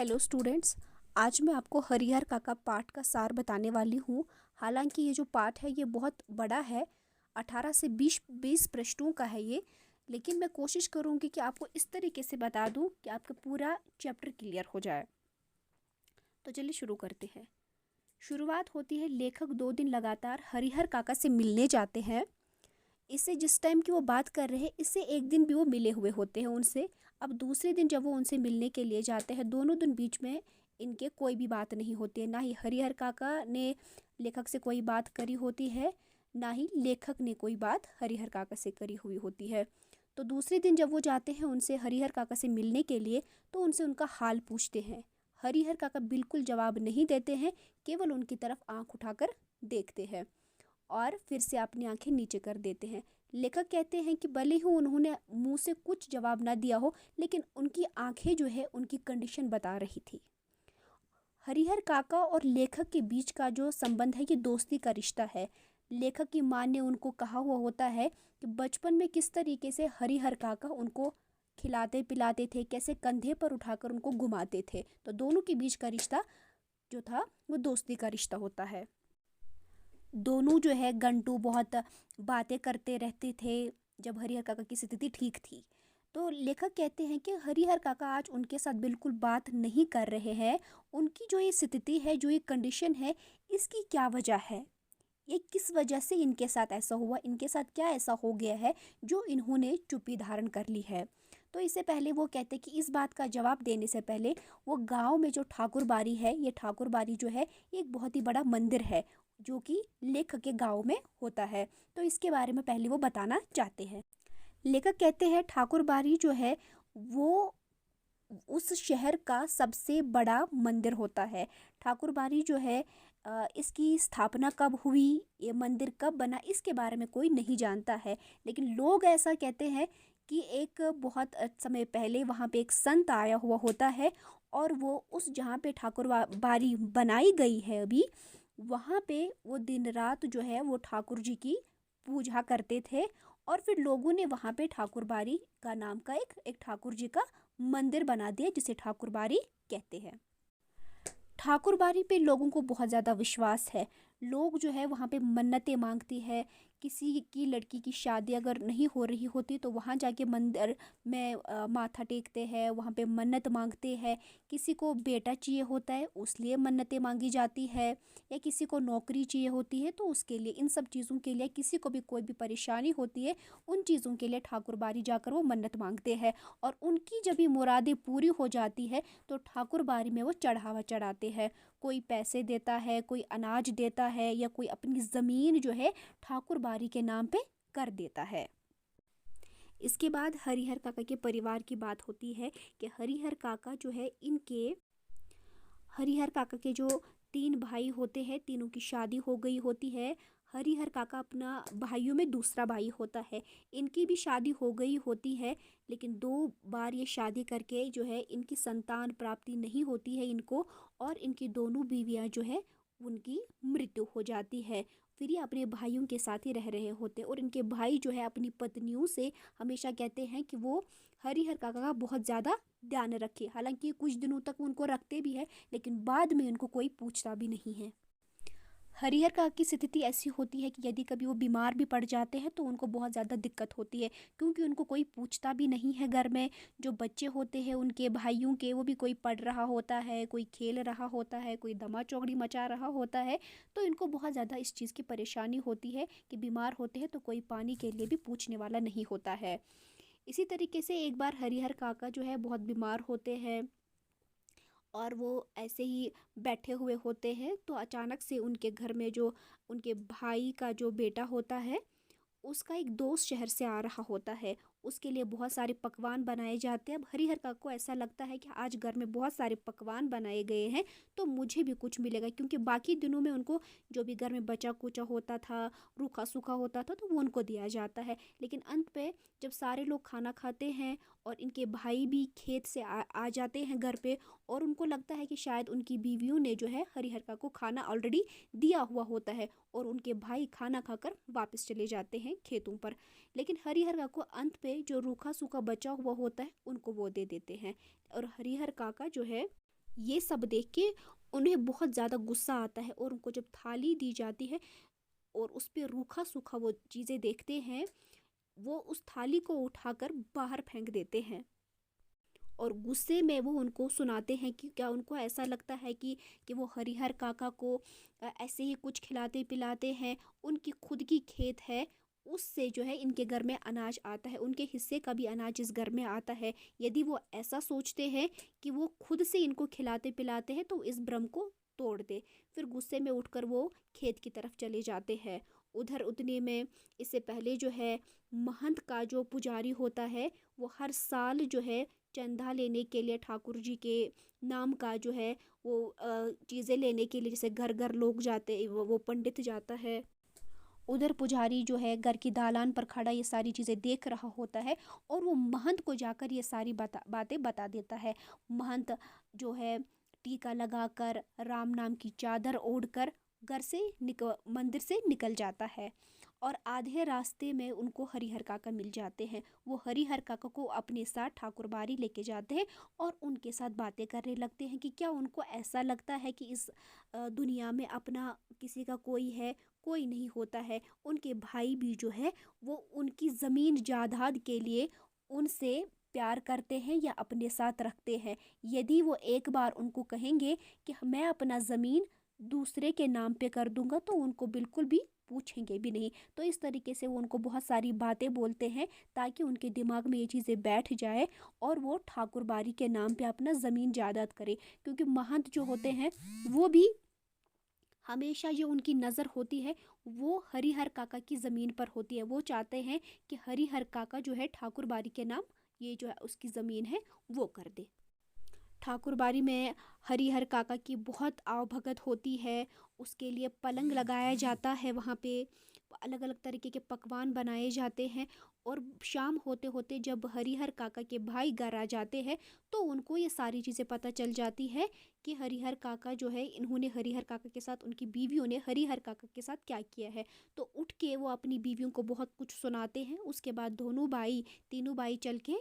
Hello students. आज मैं आपको हरिहर काका पाठ का सार बताने वाली हूँ। हालांकि ये जो पाठ है ये बहुत बड़ा है, 18 से 20 पृष्ठों का है ये। लेकिन मैं कोशिश करूँगी कि आपको इस तरीके से बता दूँ कि आपका पूरा चैप्टर क्लियर हो जाए। तो चलिए शुरू करते हैं। शुरुआत होती है, लेखक 2 दिन लगातार हरिहर काका से मिलने जाते हैं। इससे जिस टाइम की वो बात कर रहे हैं, इससे एक दिन भी वो मिले हुए होते हैं उनसे। अब दूसरे दिन जब वो उनसे मिलने के लिए जाते हैं, दोनों दिन बीच में इनके कोई भी बात नहीं होती है। ना ही हरिहर काका ने लेखक से कोई बात करी होती है, ना ही लेखक ने कोई बात हरिहर काका से करी हुई होती है। तो दूसरे दिन जब वो जाते हैं उनसे हरिहर काका से मिलने के लिए, तो उनसे उनका हाल पूछते हैं। हरिहर काका बिल्कुल जवाब नहीं देते हैं, केवल उनकी तरफ आंख उठाकर देखते हैं और फिर से अपनी आंखें नीचे कर देते हैं। लेखक कहते हैं कि भले ही उन्होंने मुंह से कुछ जवाब ना दिया हो, लेकिन उनकी आंखें जो है उनकी कंडीशन बता रही थी। हरिहर काका और लेखक के बीच का जो संबंध है ये दोस्ती का रिश्ता है। लेखक की माँ ने उनको कहा हुआ होता है कि बचपन में किस तरीके से हरिहर काका उनको खिलाते पिलाते थे, कैसे कंधे पर उठाकर उनको घुमाते थे। तो दोनों के बीच का रिश्ता जो था वो दोस्ती का रिश्ता होता है। दोनों जो है गंटू बहुत बातें करते रहते थे जब हरिहर काका की स्थिति ठीक थी। तो लेखक कहते हैं कि हरिहर काका आज उनके साथ बिल्कुल बात नहीं कर रहे हैं। उनकी जो ये स्थिति है, जो ये कंडीशन है, इसकी क्या वजह है, ये किस वजह से इनके साथ ऐसा हुआ, इनके साथ क्या ऐसा हो गया है जो इन्होंने चुप्पी धारण कर ली है। तो इससे पहले वो कहते हैं कि इस बात का जवाब देने से पहले वो गांव में जो ठाकुर बाड़ी है, ये ठाकुर बाड़ी जो है एक बहुत ही बड़ा मंदिर है जो कि लेखक के गांव में होता है। तो इसके बारे में पहले वो बताना चाहते हैं। लेखक कहते हैं ठाकुर बाड़ी जो है वो उस शहर का सबसे बड़ा मंदिर होता है। ठाकुर बाड़ी जो है इसकी स्थापना कब हुई, ये मंदिर कब बना, इसके बारे में कोई नहीं जानता है। लेकिन लोग ऐसा कहते हैं कि एक बहुत समय पहले वहाँ पे एक संत आया हुआ होता है और वो उस जहाँ पे ठाकुर बाड़ी बनाई गई है अभी, वहाँ पे वो दिन रात जो है वो ठाकुर जी की पूजा करते थे। और फिर लोगों ने वहाँ पे ठाकुर बाड़ी का नाम का एक ठाकुर जी का मंदिर बना दिया जिसे ठाकुर बाड़ी कहते हैं। ठाकुर बाड़ी पे लोगों को बहुत ज़्यादा विश्वास है। लोग जो है वहाँ पे मन्नतें मांगती है। किसी की लड़की की शादी अगर नहीं हो रही होती तो वहाँ जाके मंदिर में माथा टेकते हैं, वहाँ पे मन्नत मांगते हैं। किसी को बेटा चाहिए होता है उसलिए मन्नतें मांगी जाती है, या किसी को नौकरी चाहिए होती है तो उसके लिए, इन सब चीज़ों के लिए, किसी को भी कोई भी परेशानी होती है उन चीज़ों के लिए ठाकुर बाड़ी जाकर वो मन्नत मांगते हैं। और उनकी जब ये मुरादें पूरी हो जाती है तो ठाकुर बाड़ी में वो चढ़ावा चढ़ाते हैं। कोई पैसे देता है, कोई अनाज देता है, या कोई अपनी ज़मीन जो है ठाकुर बाड़ी के नाम पे कर देता है। इसके बाद हरिहर काका के परिवार की बात होती है कि हरिहर काका जो है हरिहर काका के जो 3 भाई होते हैं, तीनों की शादी हो गई होती है। हरिहर काका अपना भाइयों में दूसरा भाई होता है, इनकी भी शादी हो गई होती है। लेकिन 2 बार ये शादी करके जो है इनकी संतान प्राप्ति नहीं होती है इनको, और इनकी दोनों बीवियां जो है उनकी मृत्यु हो जाती है। फिर ये अपने भाइयों के साथ ही रह रहे होते, और इनके भाई जो है अपनी पत्नियों से हमेशा कहते हैं कि वो हरिहर काका का बहुत ज़्यादा ध्यान रखे। हालांकि कुछ दिनों तक उनको रखते भी है, लेकिन बाद में उनको कोई पूछता भी नहीं है। हरिहर काका की स्थिति ऐसी होती है कि यदि कभी वो बीमार भी पड़ जाते हैं तो उनको बहुत ज़्यादा दिक्कत होती है, क्योंकि उनको कोई पूछता भी नहीं है। घर में जो बच्चे होते हैं उनके भाइयों के, वो भी कोई पढ़ रहा होता है, कोई खेल रहा होता है, कोई धमा चौकड़ी मचा रहा होता है। तो इनको बहुत ज़्यादा इस चीज़ की परेशानी होती है कि बीमार होते हैं तो कोई पानी के लिए भी पूछने वाला नहीं होता है। इसी तरीके से एक बार हरिहर काका जो है बहुत बीमार होते हैं और वो ऐसे ही बैठे हुए होते हैं, तो अचानक से उनके घर में जो उनके भाई का जो बेटा होता है उसका एक दोस्त शहर से आ रहा होता है। उसके लिए बहुत सारे पकवान बनाए जाते हैं। अब हरिहर काका को ऐसा लगता है कि आज घर में बहुत सारे पकवान बनाए गए हैं तो मुझे भी कुछ मिलेगा, क्योंकि बाकी दिनों में उनको जो भी घर में बचा कुचा होता था, रूखा सूखा होता था, तो वो उनको दिया जाता है। लेकिन अंत पे जब सारे लोग खाना खाते हैं और इनके भाई भी खेत से आ जाते हैं घर पे, और उनको लगता है कि शायद उनकी बीवियों ने जो है हरिहर काका को खाना ऑलरेडी दिया हुआ होता है, और उनके भाई खाना खाकर वापस चले जाते हैं खेतों पर। लेकिन हरिहर काका को अंत पे जो रूखा सूखा बचा हुआ होता है उनको वो दे देते हैं। और हरिहर काका जो है ये सब देख के उन्हें बहुत ज़्यादा गुस्सा आता है और उनको जब थाली दी जाती है और उस पे रूखा सूखा वो चीज़ें देखते हैं, वो उस थाली को उठाकर बाहर फेंक देते हैं। और गुस्से में वो उनको सुनाते हैं कि क्या उनको ऐसा लगता है कि वो हरिहर काका को ऐसे ही कुछ खिलाते पिलाते हैं। उनकी खुद की खेत है, उससे जो है इनके घर में अनाज आता है, उनके हिस्से का भी अनाज इस घर में आता है। यदि वो ऐसा सोचते हैं कि वो खुद से इनको खिलाते पिलाते हैं तो इस भ्रम को तोड़ दे। फिर गुस्से में उठकर वो खेत की तरफ चले जाते हैं। उधर उतने में इससे पहले जो है महंत का जो पुजारी होता है वो हर साल जो है चंदा लेने के लिए ठाकुर जी के नाम का जो है वो चीज़ें लेने के लिए, जैसे घर घर लोग जाते, वो पंडित जाता है। उधर पुजारी जो है घर की दालान पर खड़ा ये सारी चीज़ें देख रहा होता है और वो महंत को जाकर ये सारी बातें बता देता है। महंत जो है टीका लगाकर राम नाम की चादर ओढ़कर घर से मंदिर से निकल जाता है। और आधे रास्ते में उनको हरिहर काका मिल जाते हैं। वो हरिहर काका को अपने साथ ठाकुर बाड़ी लेके जाते हैं और उनके साथ बातें करने लगते हैं कि क्या उनको ऐसा लगता है कि इस दुनिया में अपना किसी का कोई है, कोई नहीं होता है। उनके भाई भी जो है वो उनकी ज़मीन जायदाद के लिए उनसे प्यार करते हैं या अपने साथ रखते हैं। यदि वो एक बार उनको कहेंगे कि मैं अपना ज़मीन दूसरे के नाम पे कर दूंगा तो उनको बिल्कुल भी पूछेंगे भी नहीं। तो इस तरीके से वो उनको बहुत सारी बातें बोलते हैं ताकि उनके दिमाग में ये चीज़ें बैठ जाए और वो ठाकुर बाड़ी के नाम पे अपना ज़मीन जायदाद करे। क्योंकि महंत जो होते हैं वो भी हमेशा जो उनकी नज़र होती है वो हरिहर काका की ज़मीन पर होती है। वो चाहते हैं कि हरिहर काका जो है ठाकुर बाड़ी के नाम ये जो है उसकी ज़मीन है वो कर दे। ठाकुर बाड़ी में हरिहर काका की बहुत आवभगत होती है। उसके लिए पलंग लगाया जाता है, वहाँ पे अलग अलग तरीके के पकवान बनाए जाते हैं। और शाम होते होते जब हरिहर काका के भाई घर आ जाते हैं तो उनको ये सारी चीज़ें पता चल जाती है कि हरिहर काका जो है इन्होंने हरिहर काका के साथ, उनकी बीवियों ने हरिहर काका के साथ क्या किया है। तो उठ के वो अपनी बीवियों को बहुत कुछ सुनाते हैं। उसके बाद तीनों भाई चल के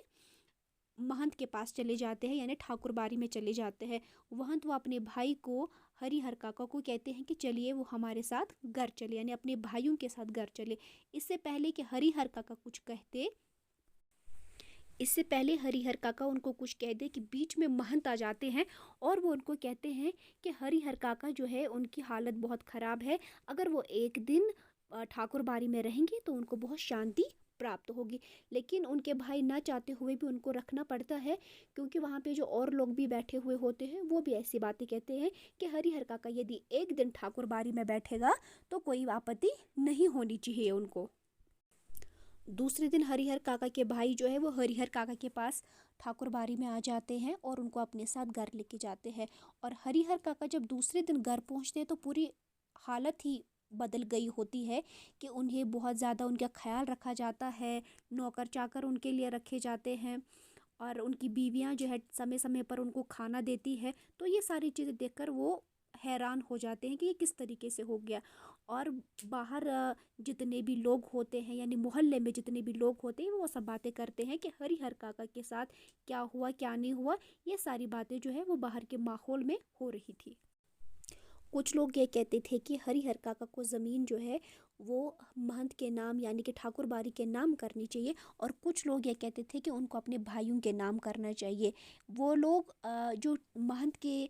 महंत के पास चले जाते हैं, यानी ठाकुर बाड़ी में चले जाते हैं। महंत वो अपने भाई को, हरिहर काका को कहते हैं कि चलिए वो हमारे साथ घर चले, यानी अपने भाइयों के साथ घर चले। इससे पहले कि हरिहर काका कुछ कहते, इससे पहले हरिहर काका उनको कुछ कह दे कि बीच में महंत आ जाते हैं और वो उनको कहते हैं कि हरिहर काका जो है उनकी हालत बहुत ख़राब है। अगर वो एक दिन ठाकुर बाड़ी में रहेंगे तो उनको बहुत शांति प्राप्त होगी। लेकिन उनके भाई ना चाहते हुए भी उनको रखना पड़ता है, क्योंकि वहाँ पे जो और लोग भी बैठे हुए होते हैं वो भी ऐसी बातें कहते हैं कि हरिहर काका यदि एक दिन ठाकुर बाड़ी में बैठेगा तो कोई आपत्ति नहीं होनी चाहिए उनको। दूसरे दिन हरिहर काका के भाई जो है वो हरिहर काका के पास ठाकुर बाड़ी में आ जाते हैं और उनको अपने साथ घर लेके जाते हैं। और हरिहर काका जब दूसरे दिन घर पहुंचते हैं तो पूरी हालत ही बदल गई होती है कि उन्हें बहुत ज़्यादा उनका ख्याल रखा जाता है, नौकर चाकर उनके लिए रखे जाते हैं और उनकी बीवियां जो है समय समय पर उनको खाना देती है। तो ये सारी चीज़ें देखकर वो हैरान हो जाते हैं कि ये किस तरीके से हो गया। और बाहर जितने भी लोग होते हैं, यानी मोहल्ले में जितने भी लोग होते हैं वो सब बातें करते हैं कि हरिहर काका के साथ क्या हुआ क्या नहीं हुआ। ये सारी बातें जो है वो बाहर के माहौल में हो रही थी। कुछ लोग ये कहते थे कि हरिहर काका को ज़मीन जो है वो महंत के नाम यानी कि ठाकुर बाड़ी के नाम करनी चाहिए। और कुछ लोग ये कहते थे कि उनको अपने भाइयों के नाम करना चाहिए। वो लोग जो महंत के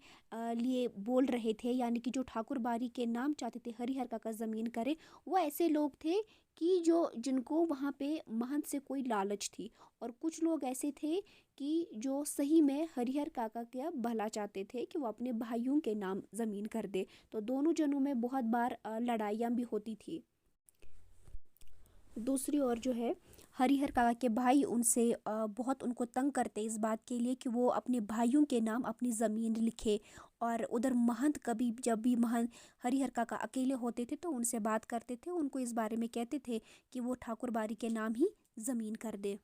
लिए बोल रहे थे, यानी कि जो ठाकुर बाड़ी के नाम चाहते थे हरिहर काका ज़मीन करे, वो ऐसे लोग थे कि जिनको वहाँ पे महंत से कोई लालच थी। और कुछ लोग ऐसे थे कि जो सही में हरिहर काका का भला चाहते थे कि वो अपने भाइयों के नाम ज़मीन कर दे। तो दोनों जनों में बहुत बार लड़ाइयाँ भी होती थी। दूसरी ओर जो है हरिहर काका के भाई उनसे बहुत उनको तंग करते इस बात के लिए कि वो अपने भाइयों के नाम अपनी ज़मीन लिखे। और उधर महंत कभी जब भी महंत हरिहर काका अकेले होते थे तो उनसे बात करते थे, उनको इस बारे में कहते थे कि वो ठाकुर बाड़ी के नाम ही ज़मीन कर दे।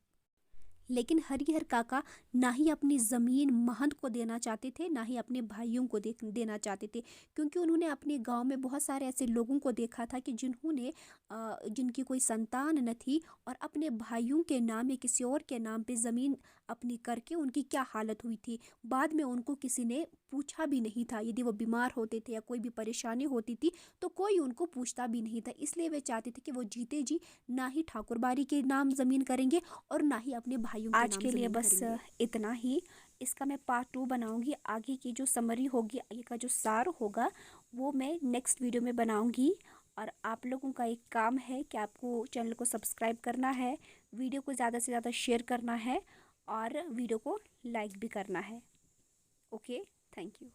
लेकिन हरिहर काका ना ही अपनी ज़मीन महंत को देना चाहते थे, ना ही अपने भाइयों को देना चाहते थे, क्योंकि उन्होंने अपने गांव में बहुत सारे ऐसे लोगों को देखा था कि जिनकी कोई संतान न थी और अपने भाइयों के नाम या किसी और के नाम पे ज़मीन अपनी करके उनकी क्या हालत हुई थी। बाद में उनको किसी ने पूछा भी नहीं था, यदि वो बीमार होते थे या कोई भी परेशानी होती थी तो कोई उनको पूछता भी नहीं था। इसलिए वे चाहते थे कि वो जीते जी ना ही ठाकुरबाड़ी के नाम ज़मीन करेंगे और ना ही अपने भाइयों के आज नाम के लिए ज़मीन बस करेंगे। इतना ही। इसका मैं पार्ट 2 बनाऊंगी। आगे की जो समरी होगी, आगे का जो सार होगा, वो मैं नेक्स्ट वीडियो में बनाऊंगी। और आप लोगों का एक काम है कि आपको चैनल को सब्सक्राइब करना है, वीडियो को ज़्यादा से ज़्यादा शेयर करना है और वीडियो को लाइक भी करना है। Okay, thank you.